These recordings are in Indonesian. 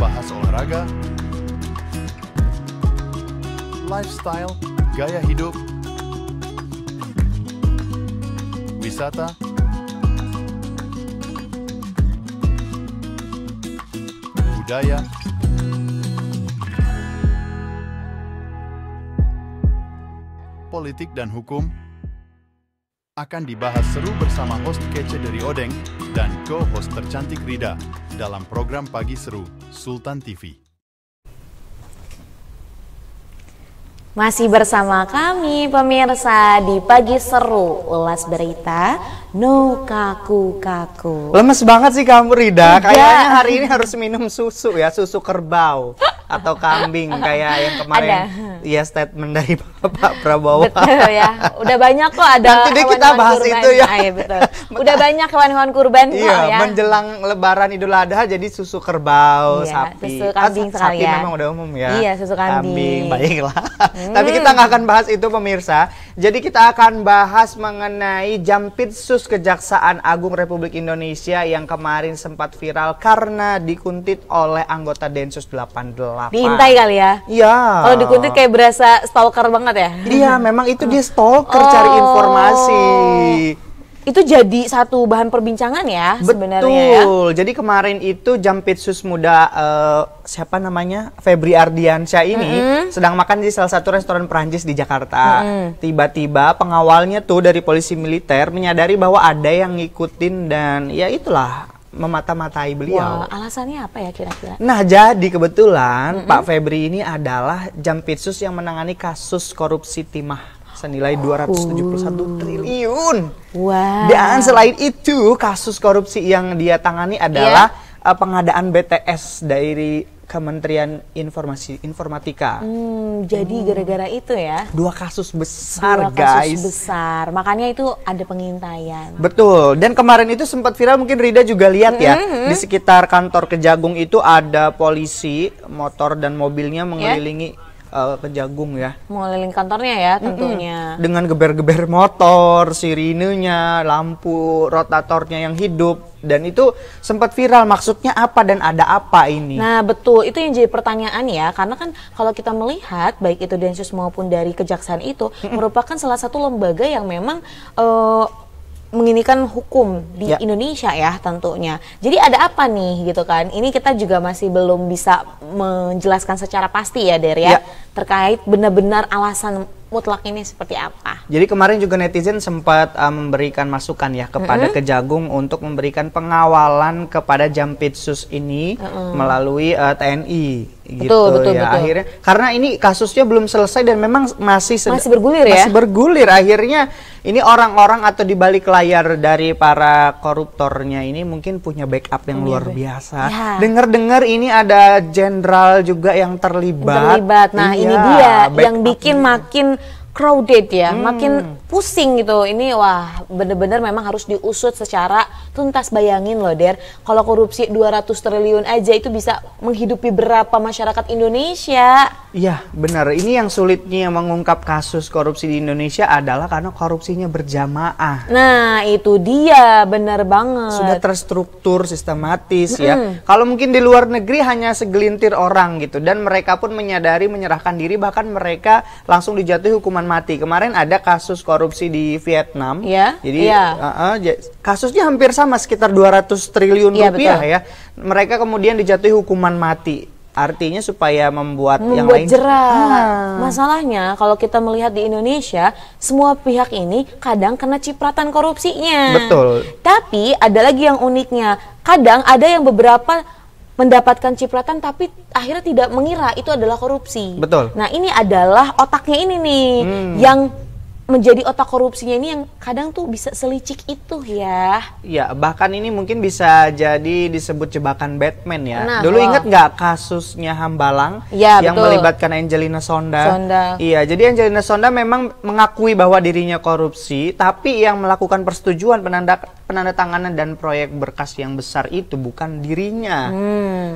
bahas olahraga, lifestyle, gaya hidup, wisata, budaya, politik dan hukum akan dibahas seru bersama host kece dari Odeng dan co-host tercantik Rida dalam program Pagi Seru Sultan TV. Masih bersama kami pemirsa di Pagi Seru, ulas berita no kaku-kaku. Lemes banget sih kamu Rida, kayaknya hari ini harus minum susu ya, susu kerbau atau kambing kayak yang kemarin ya statement dari Pak Prabowo. Betul ya, udah banyak kok ada nanti deh kita bahas kurban. Itu ya. Iya, betul. Udah banyak hewan-hewan kurban kok iya, ya. Menjelang Lebaran Idul Adha jadi susu kerbau, iya, sapi. Susu kambing sekali sapi ya. memang udah umum ya. Iya, susu kambing. Baiklah. Tapi kita nggak akan bahas itu pemirsa. Jadi kita akan bahas mengenai Jampitsus Kejaksaan Agung Republik Indonesia yang kemarin sempat viral karena dikuntit oleh anggota Densus 88. Diintai kali ya? Iya. Kalau dikuntit kayak berasa stalker banget ya? Iya, memang itu dia stalker, cari informasi. Itu jadi satu bahan perbincangan ya sebenarnya ya? Betul, jadi kemarin itu Jampitsus muda siapa namanya? Febri Ardiansyah ini sedang makan di salah satu restoran Perancis di Jakarta. Tiba-tiba pengawalnya tuh dari polisi militer menyadari bahwa ada yang ngikutin dan ya itulah memata-matai beliau. Wah, alasannya apa ya kira-kira? Nah, jadi kebetulan Pak Febri ini adalah Jampitsus yang menangani kasus korupsi timah senilai 271 triliun. Wow. Dan selain itu, kasus korupsi yang dia tangani adalah pengadaan BTS dari Kementerian Informatika. Jadi gara-gara itu ya? Dua kasus besar, kasus besar. Makanya itu ada pengintaian. Betul. Dan kemarin itu sempat viral, mungkin Rida juga lihat ya. Di sekitar kantor Kejagung itu ada polisi, motor dan mobilnya mengelilingi Kejagung ya. Mengelilingi kantornya ya tentunya. Dengan geber-geber motor, sirinenya, lampu rotatornya yang hidup. Dan itu sempat viral, maksudnya apa dan ada apa ini? Nah betul, itu yang jadi pertanyaan ya. Karena kan kalau kita melihat, baik itu Densus maupun dari Kejaksaan itu merupakan salah satu lembaga yang memang menginikan hukum di Indonesia ya tentunya. Jadi ada apa nih gitu kan? Ini kita juga masih belum bisa menjelaskan secara pasti ya Der ya. Terkait benar-benar alasan mutlak ini seperti apa. Jadi kemarin juga netizen sempat memberikan masukan ya kepada Kejagung untuk memberikan pengawalan kepada Jampitsus ini melalui TNI gitu betul. Akhirnya karena ini kasusnya belum selesai dan memang masih bergulir ya. Masih bergulir. Akhirnya ini orang-orang atau di balik layar dari para koruptornya ini mungkin punya backup yang luar biasa. Dengar-dengar ini ada jenderal juga yang terlibat. Nah, ini dia yang bikin makin crowded ya, makin pusing gitu. Ini wah bener-bener memang harus diusut secara tuntas. Bayangin loh Der, kalau korupsi 200 triliun aja itu bisa menghidupi berapa masyarakat Indonesia. Iya benar, ini yang sulitnya mengungkap kasus korupsi di Indonesia adalah karena korupsinya berjamaah. Nah itu dia, benar banget. Sudah terstruktur, sistematis ya. Kalau mungkin di luar negeri hanya segelintir orang gitu, dan mereka pun menyadari, menyerahkan diri, bahkan mereka langsung dijatuhi hukuman mati. Kemarin ada kasus korupsi di Vietnam. Jadi kasusnya hampir sama, sekitar 200 triliun rupiah ya. Mereka kemudian dijatuhi hukuman mati. Artinya supaya membuat yang lain jerat. Masalahnya kalau kita melihat di Indonesia, semua pihak ini kadang kena cipratan korupsinya. Betul. Tapi ada lagi yang uniknya. Kadang ada yang beberapa mendapatkan cipratan tapi akhirnya tidak mengira itu adalah korupsi. Betul. Nah ini adalah otaknya ini nih yang menjadi otak korupsinya ini yang kadang tuh bisa selicik itu ya. Ya bahkan ini mungkin bisa jadi disebut jebakan Batman ya. Nah, dulu inget nggak kasusnya Hambalang yang melibatkan Angelina Sonda? Iya, jadi Angelina Sonda memang mengakui bahwa dirinya korupsi, tapi yang melakukan persetujuan penandatanganan dan proyek berkas yang besar itu bukan dirinya.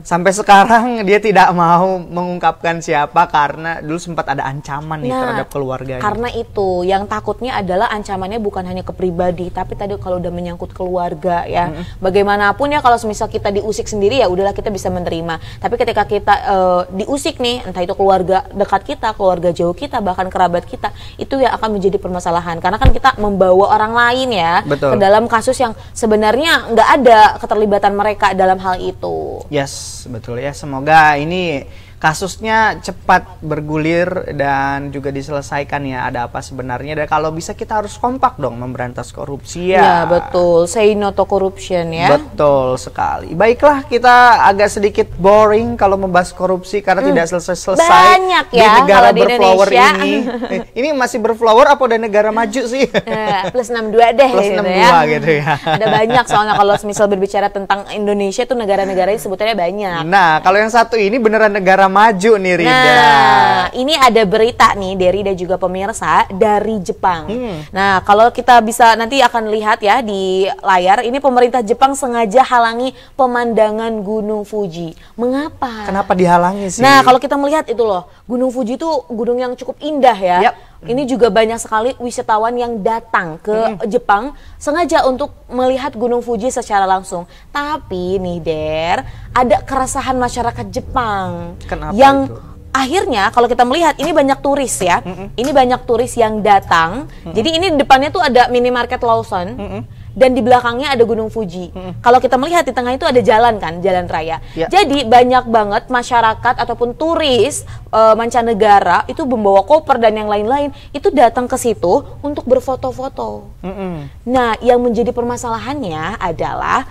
Sampai sekarang dia tidak mau mengungkapkan siapa karena dulu sempat ada ancaman nih terhadap keluarganya. Karena itu yang takutnya adalah ancamannya bukan hanya ke pribadi, tapi tadi kalau udah menyangkut keluarga ya, bagaimanapun ya kalau misal kita diusik sendiri ya udahlah kita bisa menerima. Tapi ketika kita diusik nih, entah itu keluarga dekat kita, keluarga jauh kita, bahkan kerabat kita, itu ya akan menjadi permasalahan. Karena kan kita membawa orang lain ya ke dalam kasus yang sebenarnya nggak ada keterlibatan mereka dalam hal itu. Yes, betul ya. Semoga ini kasusnya cepat bergulir dan juga diselesaikan ya, ada apa sebenarnya. Dan kalau bisa kita harus kompak dong memberantas korupsi ya. Ya betul, say no to corruption ya. Betul sekali. Baiklah, kita agak sedikit boring kalau membahas korupsi karena tidak selesai-selesai. Banyak ya di negara kalau di berflower Indonesia. ini. Ini masih berflower apa udah negara maju sih? Plus 62 deh Plus gitu 62 ya. gitu ya. Ada banyak soalnya kalau misal berbicara tentang Indonesia tuh negara-negara sebutannya banyak. Nah, kalau yang satu ini beneran negara maju nih, Rida. Nah, ini ada berita nih dari dan juga pemirsa dari Jepang. Nah, kalau kita bisa nanti akan lihat ya di layar, ini pemerintah Jepang sengaja halangi pemandangan Gunung Fuji. Mengapa? Kenapa dihalangi sih? Nah, kalau kita melihat itu loh, Gunung Fuji itu gunung yang cukup indah ya. Yap. Ini juga banyak sekali wisatawan yang datang ke Jepang sengaja untuk melihat Gunung Fuji secara langsung. Tapi nih Der, ada keresahan masyarakat Jepang. Kenapa yang itu? akhirnya kalau kita melihat ini banyak turis ya. Ini banyak turis yang datang. Jadi ini depannya tuh ada minimarket Lawson. Dan di belakangnya ada Gunung Fuji. Kalau kita melihat di tengah itu ada jalan kan, jalan raya. Ya. Jadi banyak banget masyarakat ataupun turis mancanegara itu membawa koper dan yang lain-lain itu datang ke situ untuk berfoto-foto. Nah, yang menjadi permasalahannya adalah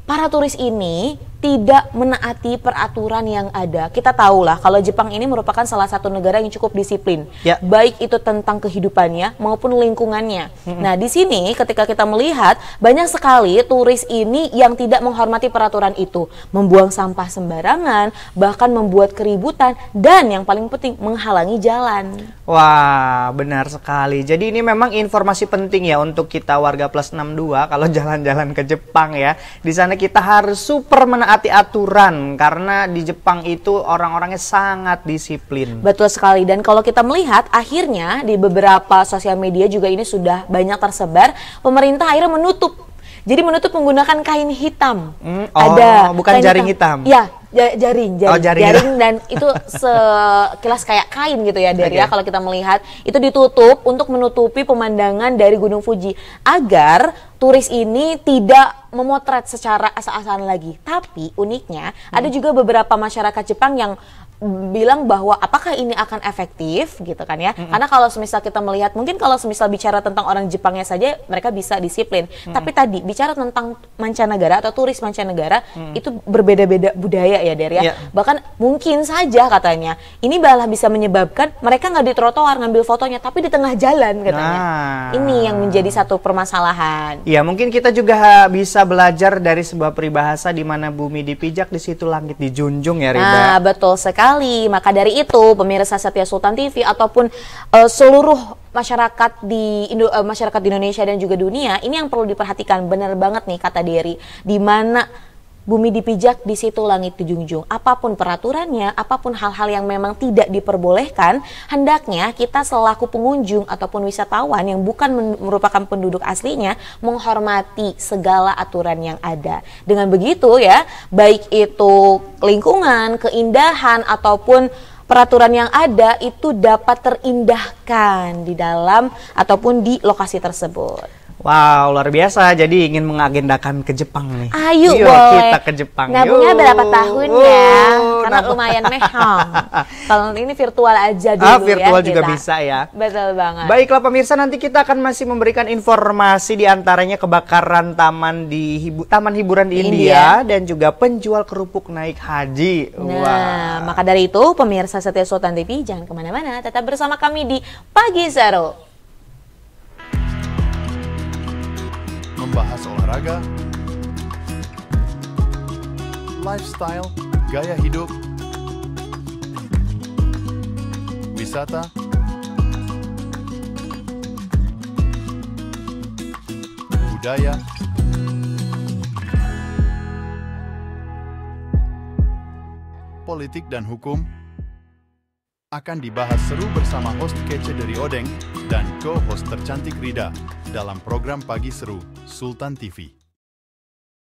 para turis ini tidak menaati peraturan yang ada. Kita tahu lah kalau Jepang ini merupakan salah satu negara yang cukup disiplin, baik itu tentang kehidupannya maupun lingkungannya. Nah, di sini ketika kita melihat banyak sekali turis ini yang tidak menghormati peraturan itu, membuang sampah sembarangan, bahkan membuat keributan dan yang paling penting menghalangi jalan. Wah, benar sekali. Jadi ini memang informasi penting ya untuk kita warga plus 62 kalau jalan-jalan ke Jepang ya. Di sana kita harus super menaati aturan karena di Jepang itu orang-orangnya sangat disiplin. Betul sekali. Dan kalau kita melihat akhirnya di beberapa sosial media juga ini sudah banyak tersebar, pemerintah akhirnya menutup. Jadi menutup menggunakan kain hitam. Ada bukan jaring hitam. Ya, jaring jaring dan itu sekilas kayak kain gitu ya Der ya. Kalau kita melihat itu ditutup untuk menutupi pemandangan dari Gunung Fuji agar turis ini tidak memotret secara asal-asalan lagi. Tapi uniknya ada juga beberapa masyarakat Jepang yang bilang bahwa apakah ini akan efektif gitu kan ya. Karena kalau semisal kita melihat mungkin kalau semisal bicara tentang orang Jepangnya saja mereka bisa disiplin. Tapi tadi bicara tentang mancanegara atau turis mancanegara itu berbeda-beda budaya ya Der ya. Bahkan mungkin saja katanya ini malah bisa menyebabkan mereka nggak di trotoar ngambil fotonya tapi di tengah jalan katanya. Ini yang menjadi satu permasalahan. Ya, mungkin kita juga bisa belajar dari sebuah peribahasa di mana bumi dipijak di situ langit dijunjung ya Rida. Nah, betul sekali. Maka dari itu pemirsa Setia Sultan TV ataupun seluruh masyarakat di Indonesia dan juga dunia ini yang perlu diperhatikan, benar banget nih kata Dery, di mana bumi dipijak di situ langit dijunjung. Apapun peraturannya, apapun hal-hal yang memang tidak diperbolehkan, hendaknya kita selaku pengunjung ataupun wisatawan yang bukan merupakan penduduk aslinya menghormati segala aturan yang ada. Dengan begitu ya, baik itu lingkungan, keindahan ataupun peraturan yang ada itu dapat terindahkan di dalam ataupun di lokasi tersebut. Wow, luar biasa. Jadi ingin mengagendakan ke Jepang nih. Ayo Yuk, boleh. kita ke Jepang. Nabungnya berapa tahun ya? Karena nabung. lumayan mehong. Kalau ini virtual aja dulu virtual ya juga kita. bisa ya. Betul banget. Baiklah pemirsa, nanti kita akan masih memberikan informasi diantaranya kebakaran taman hiburan di India dan juga penjual kerupuk naik haji. Nah, maka dari itu pemirsa Setia Sultan TV jangan kemana-mana, tetap bersama kami di Pagi Seru. Membahas olahraga, lifestyle, gaya hidup, wisata, budaya, politik dan hukum akan dibahas seru bersama host kece dari Odeng dan co-host tercantik Rida dalam program Pagi Seru Sultan TV.